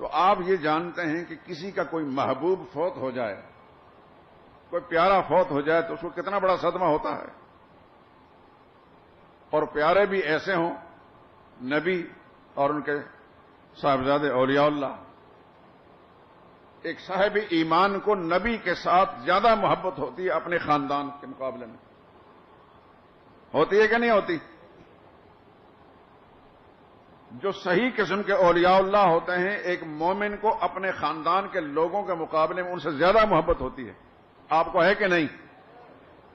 تو آپ یہ جانتے ہیں کہ کسی کا کوئی محبوب فوت ہو جائے، کوئی پیارا فوت ہو جائے تو اس کو کتنا بڑا صدمہ ہوتا ہے، اور پیارے بھی ایسے ہوں، نبی اور ان کے صاحبزادے اولیاء اللہ. ایک صاحب ایمان کو نبی کے ساتھ زیادہ محبت ہوتی ہے اپنے خاندان کے مقابلے میں. ہوتی ہے کہ نہیں ہوتی؟ جو صحیح قسم کے اولیاء اللہ ہوتے ہیں، ایک مومن کو اپنے خاندان کے لوگوں کے مقابلے میں ان سے زیادہ محبت ہوتی ہے. آپ کو ہے کہ نہیں؟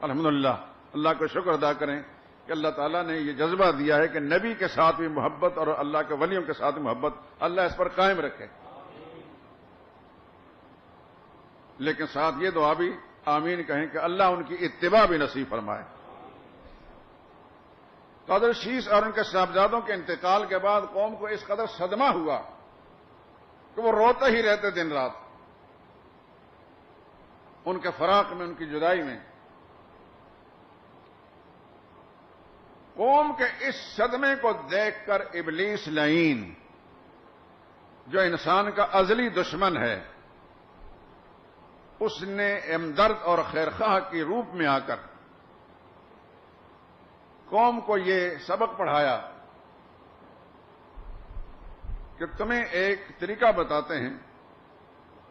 الحمدللہ، اللہ کا شکر ادا کریں کہ اللہ تعالیٰ نے یہ جذبہ دیا ہے کہ نبی کے ساتھ بھی محبت اور اللہ کے ولیوں کے ساتھ بھی محبت اللہ اس پر قائم رکھے. لیکن ساتھ یہ دعا بھی آمین کہیں کہ اللہ ان کی اتباع بھی نصیب فرمائے. حضرت شیش اور ان کے صاحبزادوں کے انتقال کے بعد قوم کو اس قدر صدمہ ہوا کہ وہ روتے ہی رہتے دن رات، ان کے فراق میں، ان کی جدائی میں. قوم کے اس صدمے کو دیکھ کر ابلیس لعین، جو انسان کا ازلی دشمن ہے، اس نے ہمدرد اور خیرخواہ کے روپ میں آ کر قوم کو یہ سبق پڑھایا کہ تمہیں ایک طریقہ بتاتے ہیں،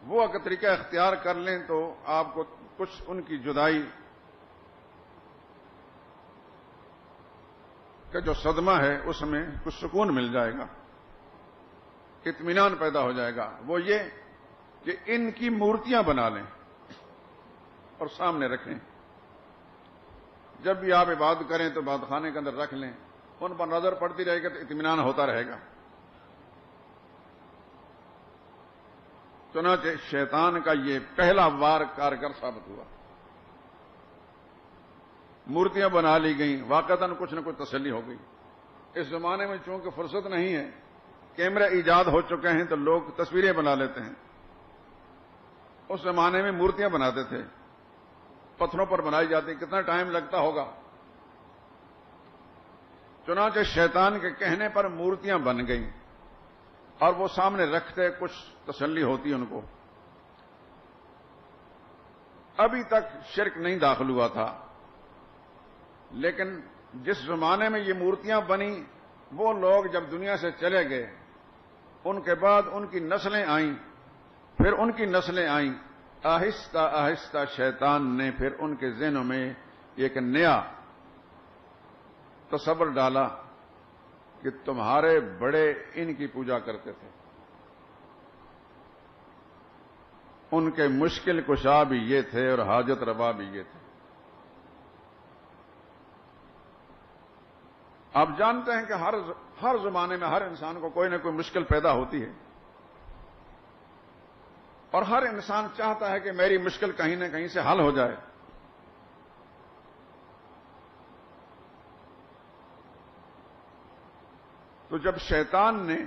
وہ اگر طریقہ اختیار کر لیں تو آپ کو کچھ ان کی جدائی کا جو صدمہ ہے اس میں کچھ سکون مل جائے گا، اطمینان پیدا ہو جائے گا. وہ یہ کہ ان کی مورتیاں بنا لیں اور سامنے رکھیں. جب بھی آپ عبادت کریں تو عبادت خانے کے اندر رکھ لیں، ان پر نظر پڑتی رہے گی تو اطمینان ہوتا رہے گا. چنانچہ شیطان کا یہ پہلا وار کارگر ثابت ہوا. مورتیاں بنا لی گئیں، واقعتاً کچھ نہ کچھ تسلی ہو گئی. اس زمانے میں چونکہ فرصت نہیں ہے، کیمرے ایجاد ہو چکے ہیں تو لوگ تصویریں بنا لیتے ہیں. اس زمانے میں مورتیاں بناتے تھے، پتھروں پر بنائی جاتی، کتنا ٹائم لگتا ہوگا. چنانچہ شیطان کے کہنے پر مورتیاں بن گئیں اور وہ سامنے رکھتے، کچھ تسلی ہوتی ان کو. ابھی تک شرک نہیں داخل ہوا تھا، لیکن جس زمانے میں یہ مورتیاں بنی، وہ لوگ جب دنیا سے چلے گئے، ان کے بعد ان کی نسلیں آئیں، پھر ان کی نسلیں آئیں. آہستہ آہستہ شیطان نے پھر ان کے ذہنوں میں ایک نیا تصور ڈالا کہ تمہارے بڑے ان کی پوجا کرتے تھے، ان کے مشکل کشا بھی یہ تھے اور حاجت روا بھی یہ تھے. آپ جانتے ہیں کہ ہر زمانے میں ہر انسان کو کوئی نہ کوئی مشکل پیدا ہوتی ہے، اور ہر انسان چاہتا ہے کہ میری مشکل کہیں نہ کہیں سے حل ہو جائے. تو جب شیطان نے،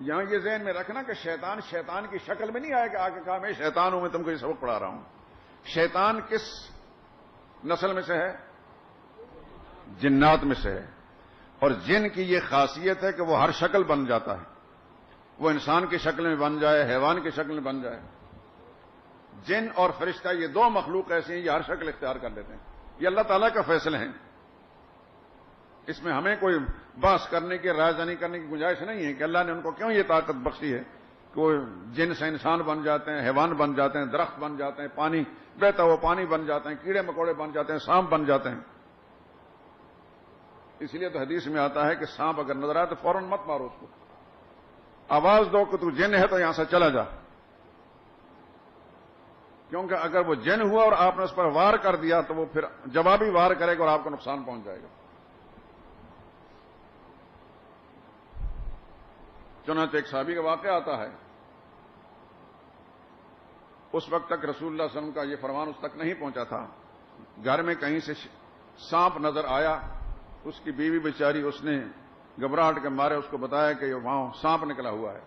یہاں یہ ذہن میں رکھنا کہ شیطان کی شکل میں نہیں آئے کہ آگے کہا میں شیطان ہوں، میں تم کو یہ سبق پڑھا رہا ہوں. شیطان کس نسل میں سے ہے؟ جنات میں سے ہے. اور جن کی یہ خاصیت ہے کہ وہ ہر شکل بن جاتا ہے. وہ انسان کی شکل میں بن جائے، حیوان کی شکل میں بن جائے. جن اور فرشتہ یہ دو مخلوق ایسے ہیں، یہ ہر شکل اختیار کر لیتے ہیں. یہ اللہ تعالیٰ کا فیصلہ ہے، اس میں ہمیں کوئی بحث کرنے کی، رائے دانی کرنے کی گنجائش نہیں ہے کہ اللہ نے ان کو کیوں یہ طاقت بخشی ہے کہ وہ جن سے انسان بن جاتے ہیں، حیوان بن جاتے ہیں، درخت بن جاتے ہیں، پانی بہتا ہوا پانی بن جاتے ہیں، کیڑے مکوڑے بن جاتے ہیں، سانپ بن جاتے ہیں. اس لیے تو حدیث میں آتا ہے کہ سانپ اگر نظر آئے تو فوراً مت مارو اس کو، آواز دو کہ تو جن ہے تو یہاں سے چلا جا. کیونکہ اگر وہ جن ہوا اور آپ نے اس پر وار کر دیا تو وہ پھر جوابی وار کرے گا اور آپ کو نقصان پہنچ جائے گا. چنانچہ ایک صحابی کا واقعہ آتا ہے، اس وقت تک رسول اللہ صلی اللہ علیہ وسلم کا یہ فرمان اس تک نہیں پہنچا تھا. گھر میں کہیں سے سانپ نظر آیا، اس کی بیوی بیچاری، اس نے گھبراہٹ کے مارے اس کو بتایا کہ وہاں سانپ نکلا ہوا ہے.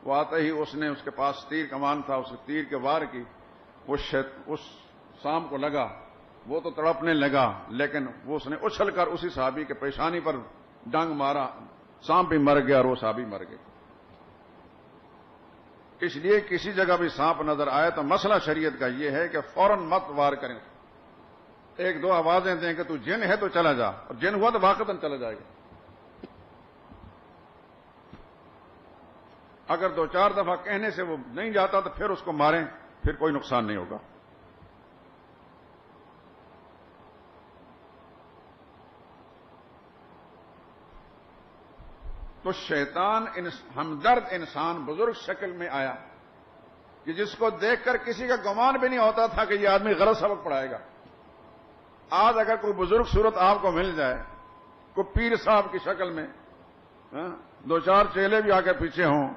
وہ آتے ہی اس نے، اس کے پاس تیر کمان تھا، اس تیر کے وار کی، اس سانپ کو لگا، وہ تو تڑپنے لگا، لیکن وہ اس نے اچھل کر اسی صحابی کے پیشانی پر ڈنگ مارا، سانپ بھی مر گیا اور وہ صحابی مر گئے. اس لیے کسی جگہ بھی سانپ نظر آئے تو مسئلہ شریعت کا یہ ہے کہ فوراً مت وار کریں، ایک دو آوازیں دیں کہ تو جن ہے تو چلا جا، اور جن ہوا تو واقعتاً چلا جائے گا۔ اگر دو چار دفعہ کہنے سے وہ نہیں جاتا تو پھر اس کو ماریں، پھر کوئی نقصان نہیں ہوگا۔ تو شیطان ہمدرد انسان بزرگ شکل میں آیا کہ جس کو دیکھ کر کسی کا گمان بھی نہیں ہوتا تھا کہ یہ آدمی غلط سبق پڑھائے گا۔ آج اگر کوئی بزرگ صورت آپ کو مل جائے، کوئی پیر صاحب کی شکل میں، دو چار چیلے بھی آ کے پیچھے ہوں،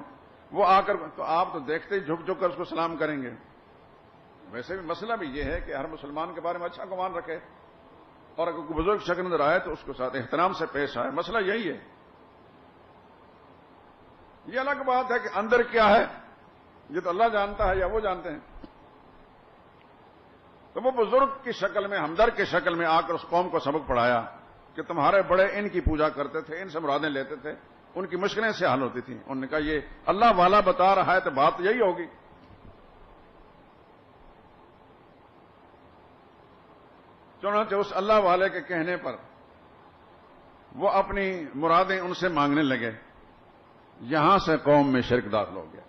وہ آ کر تو آپ تو دیکھتے ہی جھک جھک کر اس کو سلام کریں گے۔ ویسے بھی مسئلہ بھی یہ ہے کہ ہر مسلمان کے بارے میں اچھا گمان رکھے، اور اگر کوئی بزرگ شکل نظر آئے تو اس کے ساتھ احترام سے پیش آئے۔ مسئلہ یہی ہے۔ یہ الگ بات ہے کہ اندر کیا ہے یہ تو اللہ جانتا ہے یا وہ جانتے ہیں۔ تو وہ بزرگ کی شکل میں، ہمدرد کی شکل میں آ کر اس قوم کو سبق پڑھایا کہ تمہارے بڑے ان کی پوجا کرتے تھے، ان سے مرادیں لیتے تھے، ان کی مشکلیں سے حل ہوتی تھیں۔ انہوں نے کہا یہ اللہ والا بتا رہا ہے تو بات یہی ہوگی۔ چنانچہ اس اللہ والے کے کہنے پر وہ اپنی مرادیں ان سے مانگنے لگے۔ یہاں سے قوم میں شرک داخل ہو گیا۔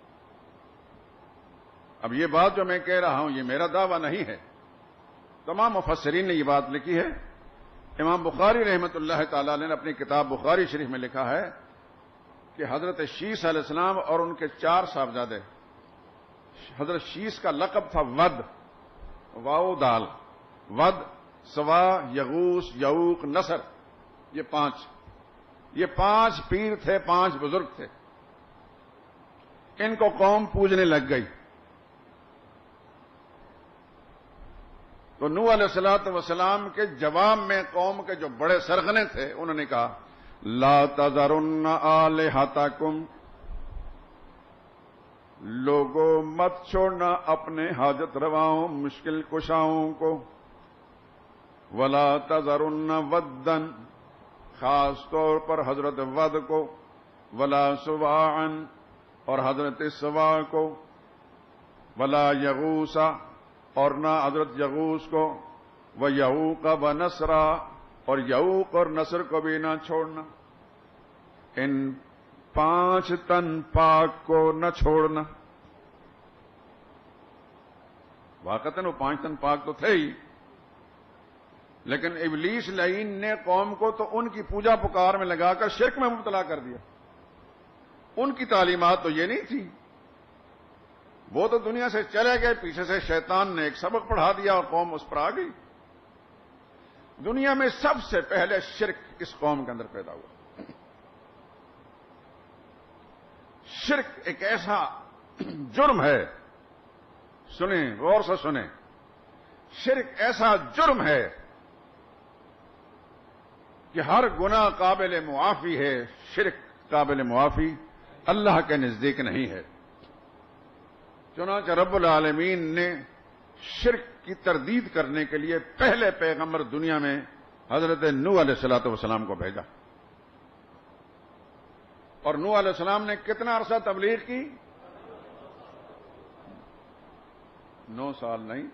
اب یہ بات جو میں کہہ رہا ہوں یہ میرا دعویٰ نہیں ہے، تمام مفسرین نے یہ بات لکھی ہے۔ امام بخاری رحمۃ اللہ تعالی علیہ نے اپنی کتاب بخاری شریف میں لکھا ہے کہ حضرت شیس علیہ السلام اور ان کے 4 صاحبزادے، حضرت شیس کا لقب تھا ود، واو دال، ود، سوا، یغوس، یعوق، نصر، یہ 5 پیر تھے، 5 بزرگ تھے۔ ان کو قوم پوجنے لگ گئی۔ تو نوح علیہ الصلوۃ والسلام کے جواب میں قوم کے جو بڑے سرغنے تھے انہوں نے کہا لا تذرن آلہتکم، لوگوں مت چھوڑنا اپنے حاجت رواؤں، مشکل کشاؤں کو، ولا تذرن ودن، خاص طور پر حضرت ود کو، ولا سواعا، اور حضرت سوا کو، ولا یغوسا، اور نہ حضرت یغوس کو، و یعوق و نصرا، اور یعوق اور نصر کو بھی نہ چھوڑنا۔ ان 5 تن پاک کو نہ چھوڑنا۔ واقعتاً وہ 5 تن پاک تو تھے ہی، لیکن ابلیس لعین نے قوم کو تو ان کی پوجا پکار میں لگا کر شرک میں مبتلا کر دیا۔ ان کی تعلیمات تو یہ نہیں تھی، وہ تو دنیا سے چلے گئے، پیچھے سے شیطان نے ایک سبق پڑھا دیا اور قوم اس پر آ گئی۔ دنیا میں سب سے پہلے شرک اس قوم کے اندر پیدا ہوا۔ شرک ایک ایسا جرم ہے، سنیں غور سے سنیں، شرک ایسا جرم ہے کہ ہر گناہ قابل معافی ہے، شرک قابل معافی اللہ کے نزدیک نہیں ہے۔ چنانچہ رب العالمین نے شرک کی تردید کرنے کے لیے پہلے پیغمبر دنیا میں حضرت نوح علیہ الصلوۃ والسلام کو بھیجا، اور نوح علیہ السلام نے کتنا عرصہ تبلیغ کی؟ 9 سال نہیں،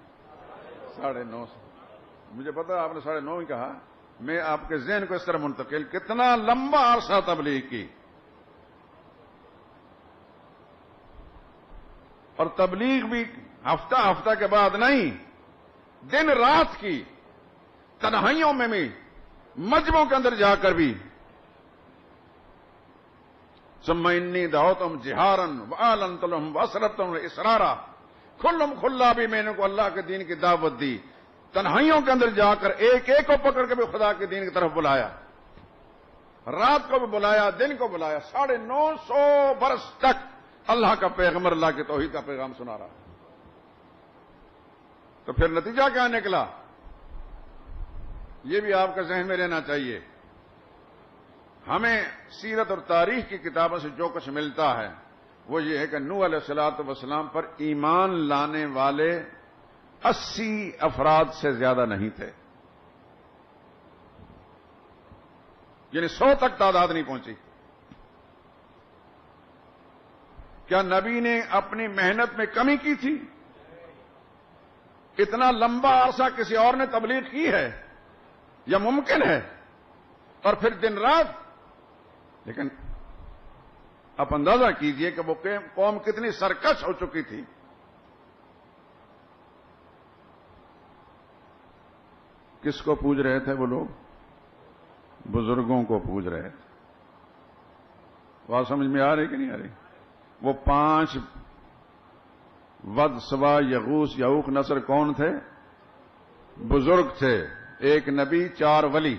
9.5 سال۔ مجھے پتا آپ نے 9.5 ہی کہا، میں آپ کے ذہن کو اس طرح منتقل، کتنا لمبا عرصہ تبلیغ کی، اور تبلیغ بھی ہفتہ کے بعد نہیں، دن رات کی، تنہائیوں میں بھی، مجمعوں کے اندر جا کر بھی۔ ثم انی دعوتہم جہارا واعلنت لہم واسررت لہم اسرارا، کھلا بھی میں نے کو اللہ کے دین کی دعوت دی، تنہائیوں کے اندر جا کر ایک ایک کو پکڑ کے بھی خدا کے دین کی طرف بلایا، رات کو بھی بلایا، دن کو بلایا، 950 برس تک اللہ کا پیغمبر اللہ کی توحید کا پیغام سنا رہا۔ تو پھر نتیجہ کیا نکلا؟ یہ بھی آپ کے ذہن میں رہنا چاہیے۔ ہمیں سیرت اور تاریخ کی کتابوں سے جو کچھ ملتا ہے وہ یہ ہے کہ نوح علیہ الصلوۃ والسلام پر ایمان لانے والے 80 افراد سے زیادہ نہیں تھے، یعنی 100 تک تعداد نہیں پہنچی۔ کیا نبی نے اپنی محنت میں کمی کی تھی؟ اتنا لمبا عرصہ کسی اور نے تبلیغ کی ہے یا ممکن ہے؟ اور پھر دن رات. لیکن آپ اندازہ کیجئے کہ وہ قوم کتنی سرکش ہو چکی تھی. کس کو پوج رہے تھے وہ لوگ؟ بزرگوں کو پوج رہے تھے. بات سمجھ میں آ رہی کہ نہیں آ رہی؟ وہ 5 ود، سوا، یغوث، یعوق، نصر کون تھے؟ بزرگ تھے. ایک نبی، 4 ولی.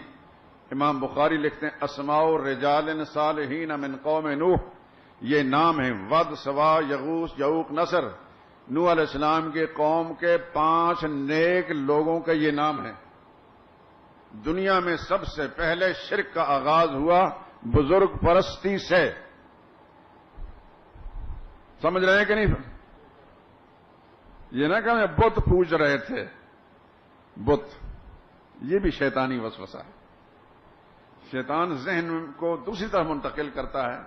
امام بخاری لکھتے ہیں اسماء الرجال صالحین من قوم نوح. یہ نام ہیں ود، سوا، یغوث، یعوق، نصر. نوح علیہ السلام کے قوم کے 5 نیک لوگوں کا یہ نام ہے. دنیا میں سب سے پہلے شرک کا آغاز ہوا بزرگ پرستی سے. سمجھ رہے ہیں کہ نہیں؟ یہ نہ کہ بت پوج رہے تھے. بت یہ بھی شیطانی وسوسہ ہے. شیطان ذہن کو دوسری طرف منتقل کرتا ہے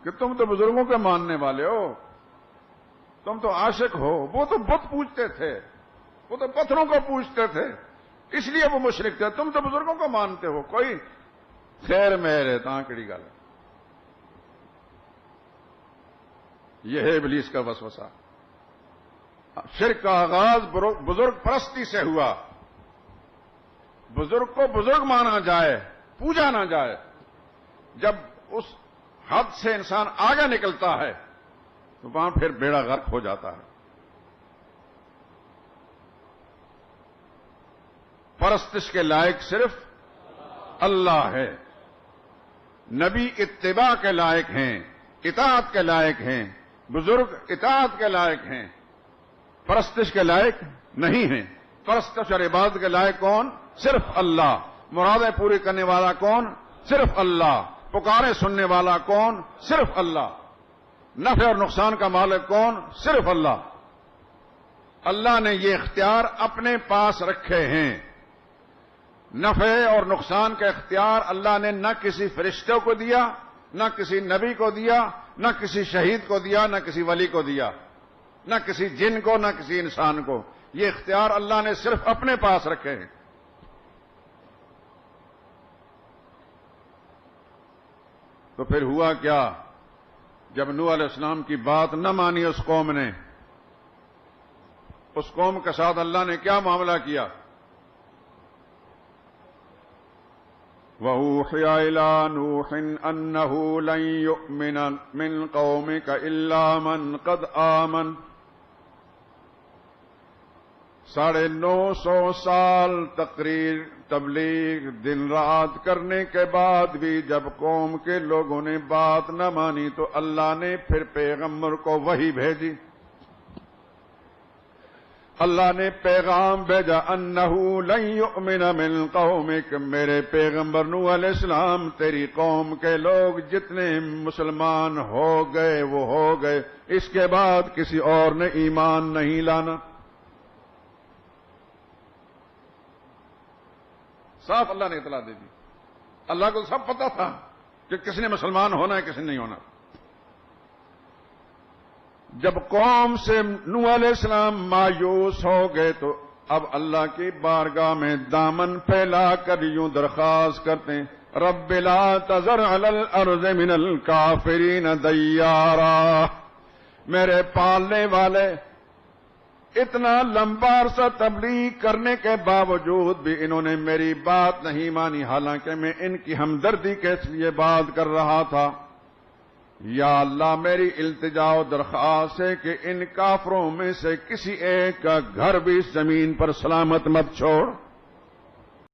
کہ تم تو بزرگوں کے ماننے والے ہو، تم تو عاشق ہو. وہ تو بت پوجتے تھے، وہ تو پتھروں کو پوجتے تھے، اس لیے وہ مشرک تھے. تم تو بزرگوں کو مانتے ہو. کوئی خیر میرے تاں کڑی گل. یہ ہے ابلیس کا وسوسہ. شرک کا آغاز بزرگ پرستی سے ہوا. بزرگ کو بزرگ مانا جائے، پوجا نہ جائے. جب اس حد سے انسان آگے نکلتا ہے تو وہاں پھر بیڑا غرق ہو جاتا ہے. پرستش کے لائق صرف اللہ ہے. نبی اتباع کے لائق ہیں، اطاعت کے لائق ہیں. بزرگ اطاعت کے لائق ہیں، پرستش کے لائق نہیں ہیں. پرستش اور عبادت کے لائق کون؟ صرف اللہ. مرادیں پوری کرنے والا کون؟ صرف اللہ. پکارے سننے والا کون؟ صرف اللہ. نفع اور نقصان کا مالک کون؟ صرف اللہ. اللہ نے یہ اختیار اپنے پاس رکھے ہیں. نفع اور نقصان کا اختیار اللہ نے نہ کسی فرشتوں کو دیا، نہ کسی نبی کو دیا، نہ کسی شہید کو دیا، نہ کسی ولی کو دیا، نہ کسی جن کو، نہ کسی انسان کو. یہ اختیار اللہ نے صرف اپنے پاس رکھے ہیں. تو پھر ہوا کیا؟ جب نوح علیہ السلام کی بات نہ مانی اس قوم نے، اس قوم کے ساتھ اللہ نے کیا معاملہ کیا؟ وَأُوحِيَ إِلَىٰ نُوحٍ أَنَّهُ لَن يُؤْمِنَ مِن قَوْمِكَ إِلَّا مَن قَدْ آمَنَ. 950 سال تقریر، تبلیغ، دن رات کرنے کے بعد بھی جب قوم کے لوگوں نے بات نہ مانی تو اللہ نے پھر پیغمبر کو وحی بھیجی. اللہ نے پیغام بھیجا انہو لن یؤمن من قومک. میرے پیغمبر نوح علیہ السلام، تیری قوم کے لوگ جتنے مسلمان ہو گئے وہ ہو گئے، اس کے بعد کسی اور نے ایمان نہیں لانا. صاف اللہ نے اطلاع دے دی. اللہ کو سب پتا تھا کہ کس نے مسلمان ہونا ہے، کس نے نہیں ہونا. جب قوم سے نوح علیہ السلام مایوس ہو گئے تو اب اللہ کی بارگاہ میں دامن پھیلا کر یوں درخواست کرتے ہیں، رب لا تذر علی الارض من الکافرین دیارا. میرے پالنے والے، اتنا لمبا عرصہ تبلیغ کرنے کے باوجود بھی انہوں نے میری بات نہیں مانی، حالانکہ میں ان کی ہمدردی کے لیے بات کر رہا تھا. یا اللہ، میری التجا و درخواست ہے کہ ان کافروں میں سے کسی ایک کا گھر بھی اس زمین پر سلامت مت چھوڑ.